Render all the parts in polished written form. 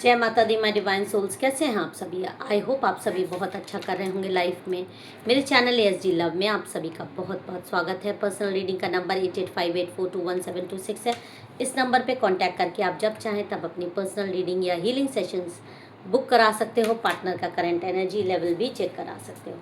जय माता दी my divine souls. कैसे हैं आप सभी? आई होप आप सभी बहुत अच्छा कर रहे होंगे लाइफ में। मेरे चैनल ASG लव में आप सभी का बहुत बहुत स्वागत है। पर्सनल रीडिंग का नंबर 8858421726 है। इस नंबर पे कांटेक्ट करके आप जब चाहें तब अपनी पर्सनल रीडिंग या हीलिंग सेशंस बुक करा सकते हो। पार्टनर का करंट एनर्जी लेवल भी चेक करा सकते हो।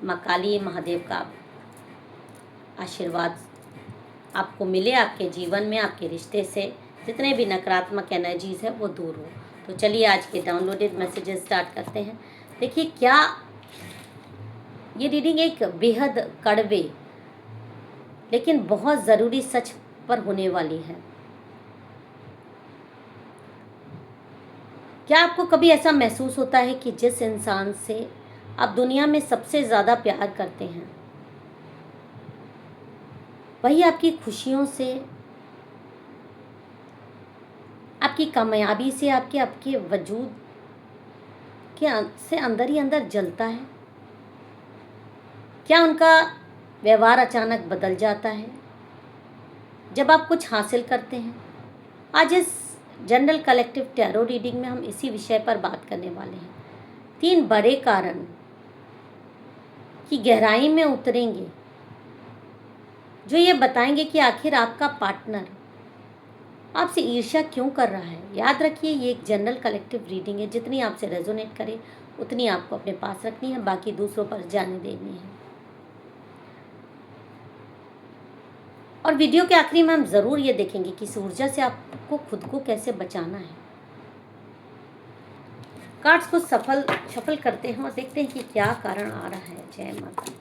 माँ काली महादेव का आशीर्वाद आपको मिले आपके जीवन में, आपके रिश्ते से जितने भी नकारात्मक एनर्जीज है वो दूर हो। तो चलिए आज के डाउनलोडेड मैसेजेस स्टार्ट करते हैं। देखिए, क्या ये रीडिंग एक बेहद कड़वे लेकिन बहुत ज़रूरी सच पर होने वाली है। क्या आपको कभी ऐसा महसूस होता है कि जिस इंसान से आप दुनिया में सबसे ज़्यादा प्यार करते हैं वही आपकी खुशियों से, आपकी कामयाबी से, आपके वजूद के से अंदर ही अंदर जलता है? क्या उनका व्यवहार अचानक बदल जाता है जब आप कुछ हासिल करते हैं? आज इस जनरल कलेक्टिव टैरो रीडिंग में हम इसी विषय पर बात करने वाले हैं। 3 बड़े कारण की गहराई में उतरेंगे जो ये बताएंगे कि आखिर आपका पार्टनर आपसे ईर्ष्या क्यों कर रहा है। याद रखिए, ये एक जनरल कलेक्टिव रीडिंग है। जितनी आपसे रेजोनेट करे उतनी आपको अपने पास रखनी है, बाकी दूसरों पर जाने देनी है। और वीडियो के आखिरी में हम ज़रूर ये देखेंगे कि इस ऊर्जा से आपको खुद को कैसे बचाना है। कार्ड्स को शफल करते हैं और देखते हैं कि क्या कारण आ रहा है। जय माता।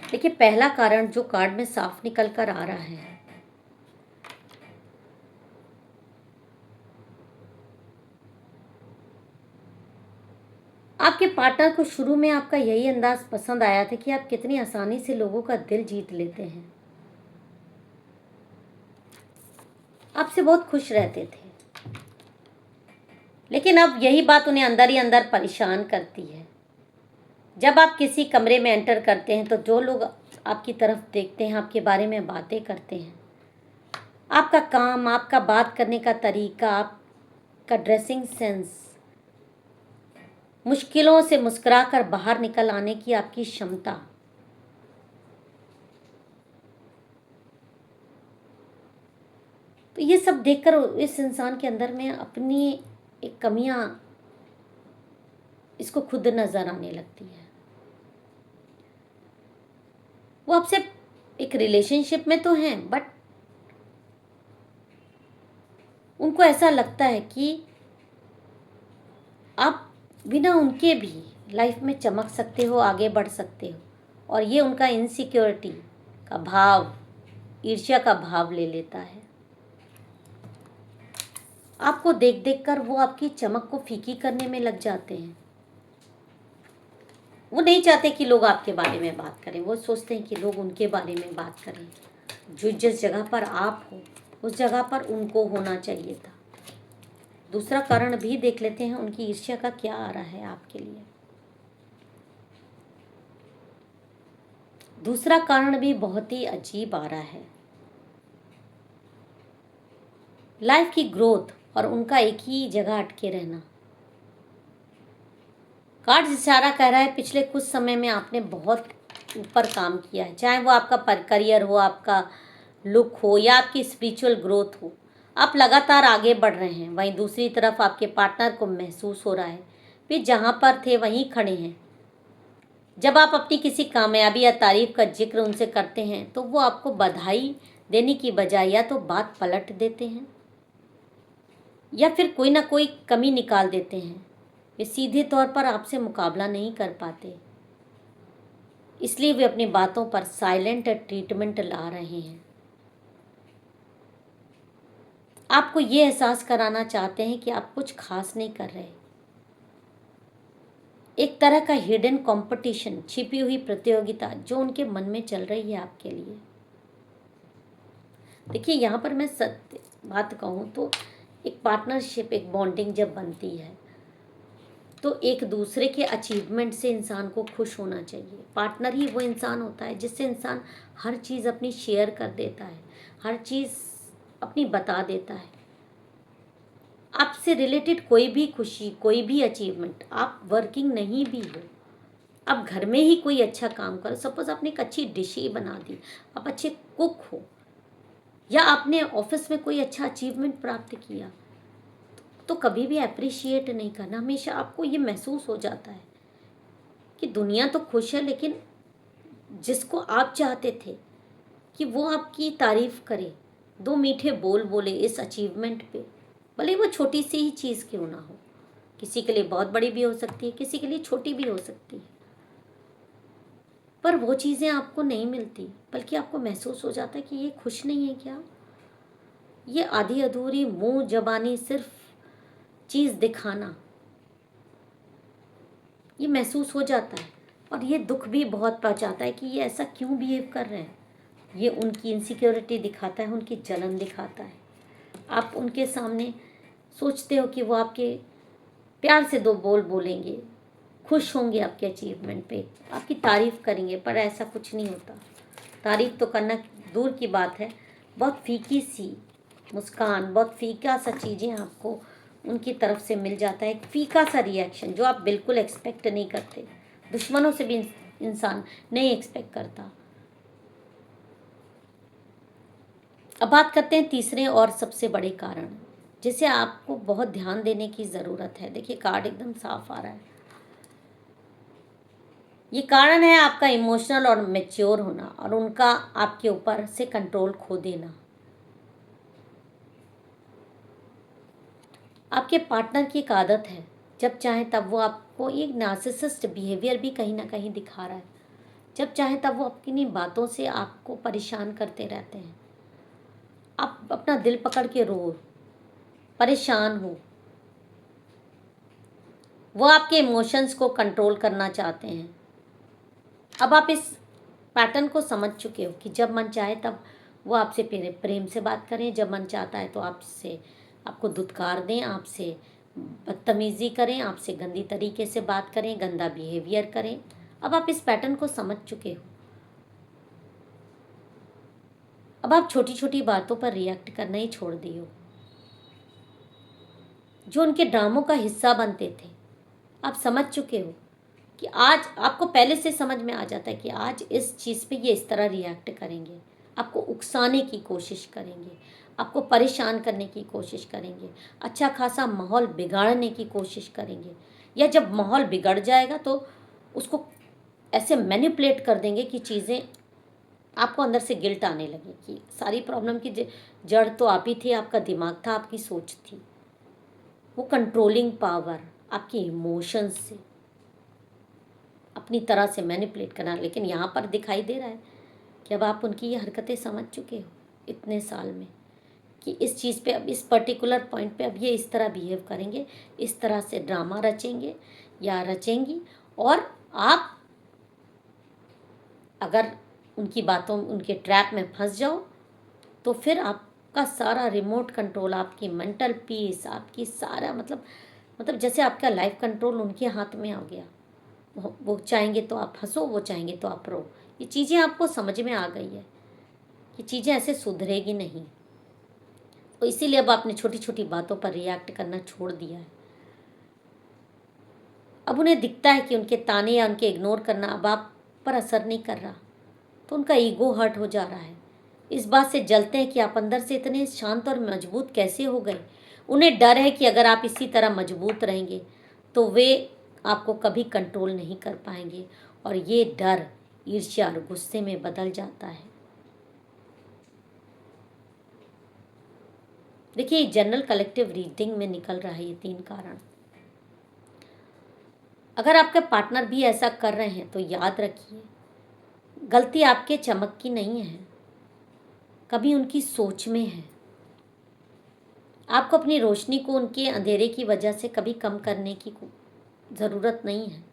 देखिए, पहला कारण जो कार्ड में साफ निकल कर आ रहा है, आपके पार्टनर को शुरू में आपका यही अंदाज पसंद आया था कि आप कितनी आसानी से लोगों का दिल जीत लेते हैं। आपसे बहुत खुश रहते थे, लेकिन अब यही बात उन्हें अंदर ही अंदर परेशान करती है। जब आप किसी कमरे में एंटर करते हैं तो जो लोग आपकी तरफ देखते हैं, आपके बारे में बातें करते हैं, आपका काम, आपका बात करने का तरीका, आपका ड्रेसिंग सेंस, मुश्किलों से मुस्कुराकर बाहर निकल आने की आपकी क्षमता, तो ये सब देखकर इस इंसान के अंदर में अपनी एक कमियां इसको खुद नजर आने लगती है। वो आपसे एक रिलेशनशिप में तो हैं, बट उनको ऐसा लगता है कि आप बिना उनके भी लाइफ में चमक सकते हो, आगे बढ़ सकते हो। और ये उनका इनसिक्योरिटी का भाव, ईर्ष्या का भाव ले लेता है। आपको देख देख कर वो आपकी चमक को फीकी करने में लग जाते हैं। वो नहीं चाहते कि लोग आपके बारे में बात करें, वो सोचते हैं कि लोग उनके बारे में बात करें। जो जिस जगह पर आप हो उस जगह पर उनको होना चाहिए था। दूसरा कारण भी देख लेते हैं, उनकी ईर्ष्या का क्या आ रहा है आपके लिए। दूसरा कारण भी बहुत ही अजीब आ रहा है। लाइफ की ग्रोथ और उनका एक ही जगह अटके रहना। कार्ड इशारा कह रहा है पिछले कुछ समय में आपने बहुत ऊपर काम किया है, चाहे वो आपका करियर हो, आपका लुक हो या आपकी स्पिरिचुअल ग्रोथ हो। आप लगातार आगे बढ़ रहे हैं। वहीं दूसरी तरफ आपके पार्टनर को महसूस हो रहा है वे जहाँ पर थे वहीं खड़े हैं। जब आप अपनी किसी कामयाबी या तारीफ का जिक्र उनसे करते हैं तो वो आपको बधाई देने की बजाय या तो बात पलट देते हैं या फिर कोई ना कोई कमी निकाल देते हैं। वे सीधे तौर पर आपसे मुकाबला नहीं कर पाते, इसलिए वे अपनी बातों पर साइलेंट ट्रीटमेंट ला रहे हैं। आपको ये एहसास कराना चाहते हैं कि आप कुछ खास नहीं कर रहे। एक तरह का हिडन कंपटीशन, छिपी हुई प्रतियोगिता जो उनके मन में चल रही है आपके लिए। देखिए, यहाँ पर मैं सत्य बात कहूँ तो एक पार्टनरशिप, एक बॉन्डिंग जब बनती है तो एक दूसरे के अचीवमेंट से इंसान को खुश होना चाहिए। पार्टनर ही वो इंसान होता है जिससे इंसान हर चीज़ अपनी शेयर कर देता है, हर चीज़ अपनी बता देता है। आपसे रिलेटेड कोई भी खुशी, कोई भी अचीवमेंट, आप वर्किंग नहीं भी हो, आप घर में ही कोई अच्छा काम करो, सपोज आपने एक अच्छी डिश ही बना दी, आप अच्छे कुक हो, या आपने ऑफिस में कोई अच्छा अचीवमेंट प्राप्त किया, तो कभी भी अप्रिशिएट नहीं करना। हमेशा आपको ये महसूस हो जाता है कि दुनिया तो खुश है, लेकिन जिसको आप चाहते थे कि वो आपकी तारीफ करे, दो मीठे बोल बोले इस अचीवमेंट पे, भले वो छोटी सी ही चीज़ क्यों ना हो, किसी के लिए बहुत बड़ी भी हो सकती है, किसी के लिए छोटी भी हो सकती है, पर वो चीज़ें आपको नहीं मिलती, बल्कि आपको महसूस हो जाता है कि ये खुश नहीं है क्या, ये आधी अधूरी मुंह जबानी सिर्फ चीज़ दिखाना, ये महसूस हो जाता है। और ये दुख भी बहुत पहुंचाता है कि ये ऐसा क्यों बिहेव कर रहे हैं। ये उनकी इनसिक्योरिटी दिखाता है, उनकी जलन दिखाता है। आप उनके सामने सोचते हो कि वो आपके प्यार से दो बोल बोलेंगे, खुश होंगे आपके अचीवमेंट पे, आपकी तारीफ़ करेंगे, पर ऐसा कुछ नहीं होता। तारीफ़ तो करना दूर की बात है, बहुत फीकी सी मुस्कान, बहुत फीका सा चीज़ें आपको उनकी तरफ से मिल जाता है, एक फीका सा रिएक्शन जो आप बिल्कुल एक्सपेक्ट नहीं करते। दुश्मनों से भी इंसान नहीं एक्सपेक्ट करता। अब बात करते हैं तीसरे और सबसे बड़े कारण, जिसे आपको बहुत ध्यान देने की ज़रूरत है। देखिए कार्ड एकदम साफ आ रहा है। ये कारण है आपका इमोशनल और मैच्योर होना, और उनका आपके ऊपर से कंट्रोल खो देना। आपके पार्टनर की एक आदत है, जब चाहे तब वो आपको एक नार्सिसिस्ट बिहेवियर भी कहीं ना कहीं दिखा रहा है। जब चाहे तब वो अपनी बातों से आपको परेशान करते रहते हैं। आप अपना दिल पकड़ के रो, परेशान हो, वो आपके इमोशंस को कंट्रोल करना चाहते हैं। अब आप इस पैटर्न को समझ चुके हो कि जब मन चाहे तब वो आपसे प्रेम से बात करें, जब मन चाहता है तो आपको धुतकार दें, आपसे बदतमीज़ी करें, आपसे गंदी तरीके से बात करें, गंदा बिहेवियर करें। अब आप इस पैटर्न को समझ चुके हो। अब आप छोटी छोटी बातों पर रिएक्ट करना ही छोड़ दिए हो। जो उनके ड्रामों का हिस्सा बनते थे, आप समझ चुके हो कि आज आपको पहले से समझ में आ जाता है कि आज इस चीज़ पे ये इस तरह रिएक्ट करेंगे, आपको उकसाने की कोशिश करेंगे, आपको परेशान करने की कोशिश करेंगे, अच्छा खासा माहौल बिगाड़ने की कोशिश करेंगे, या जब माहौल बिगड़ जाएगा तो उसको ऐसे मैनिपुलेट कर देंगे कि चीज़ें आपको अंदर से गिल्ट आने लगे कि सारी प्रॉब्लम की जड़ तो आप ही थे, आपका दिमाग था, आपकी सोच थी। वो कंट्रोलिंग पावर आपके इमोशंस से अपनी तरह से मैनिपुलेट करना। लेकिन यहाँ पर दिखाई दे रहा है कि अब आप उनकी ये हरकतें समझ चुके हो इतने साल में, कि इस चीज़ पे, अब इस पर्टिकुलर पॉइंट पे अब ये इस तरह बिहेव करेंगे, इस तरह से ड्रामा रचेंगे या रचेंगी। और आप अगर उनकी बातों, उनके ट्रैप में फंस जाओ, तो फिर आपका सारा रिमोट कंट्रोल, आपकी मेंटल पीस, आपकी सारा मतलब जैसे आपका लाइफ कंट्रोल उनके हाथ में आ गया। वो चाहेंगे तो आप हंसो, वो चाहेंगे तो आप रो। ये चीज़ें आपको समझ में आ गई है कि चीज़ें ऐसे सुधरेगी नहीं। तो इसीलिए अब आपने छोटी छोटी बातों पर रिएक्ट करना छोड़ दिया है। अब उन्हें दिखता है कि उनके ताने या उनके इग्नोर करना अब आप पर असर नहीं कर रहा, तो उनका ईगो हर्ट हो जा रहा है। इस बात से जलते हैं कि आप अंदर से इतने शांत और मजबूत कैसे हो गए। उन्हें डर है कि अगर आप इसी तरह मजबूत रहेंगे तो वे आपको कभी कंट्रोल नहीं कर पाएंगे, और ये डर ईर्ष्या और गुस्से में बदल जाता है। देखिए जनरल कलेक्टिव रीडिंग में निकल रहा है ये 3 कारण। अगर आपके पार्टनर भी ऐसा कर रहे हैं तो याद रखिए, गलती आपके चमक की नहीं है, कभी उनकी सोच में है। आपको अपनी रोशनी को उनके अंधेरे की वजह से कभी कम करने की ज़रूरत नहीं है।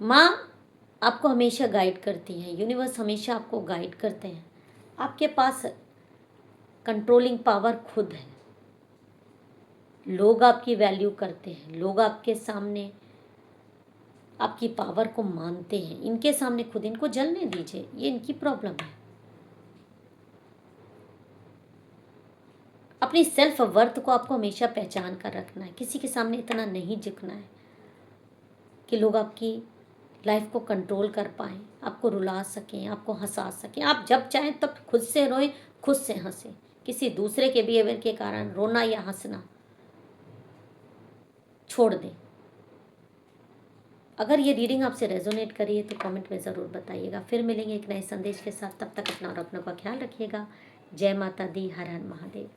माँ आपको हमेशा गाइड करती है, यूनिवर्स हमेशा आपको गाइड करते हैं। आपके पास कंट्रोलिंग पावर खुद है। लोग आपकी वैल्यू करते हैं, लोग आपके सामने आपकी पावर को मानते हैं, इनके सामने खुद इनको जलने दीजिए, ये इनकी प्रॉब्लम है। अपनी सेल्फ वर्थ को आपको हमेशा पहचान कर रखना है, किसी के सामने इतना नहीं झुकना है कि लोग आपकी लाइफ को कंट्रोल कर पाएं, आपको रुला सकें, आपको हंसा सकें। आप जब चाहें तब खुद से रोएं, खुद से हंसें। किसी दूसरे के बिहेवियर के कारण रोना या हंसना छोड़ दें। अगर ये रीडिंग आपसे रेजोनेट करी है तो कमेंट में ज़रूर बताइएगा। फिर मिलेंगे एक नए संदेश के साथ, तब तक अपना और अपनों का ख्याल रखिएगा। जय माता दी, हर हर महादेव।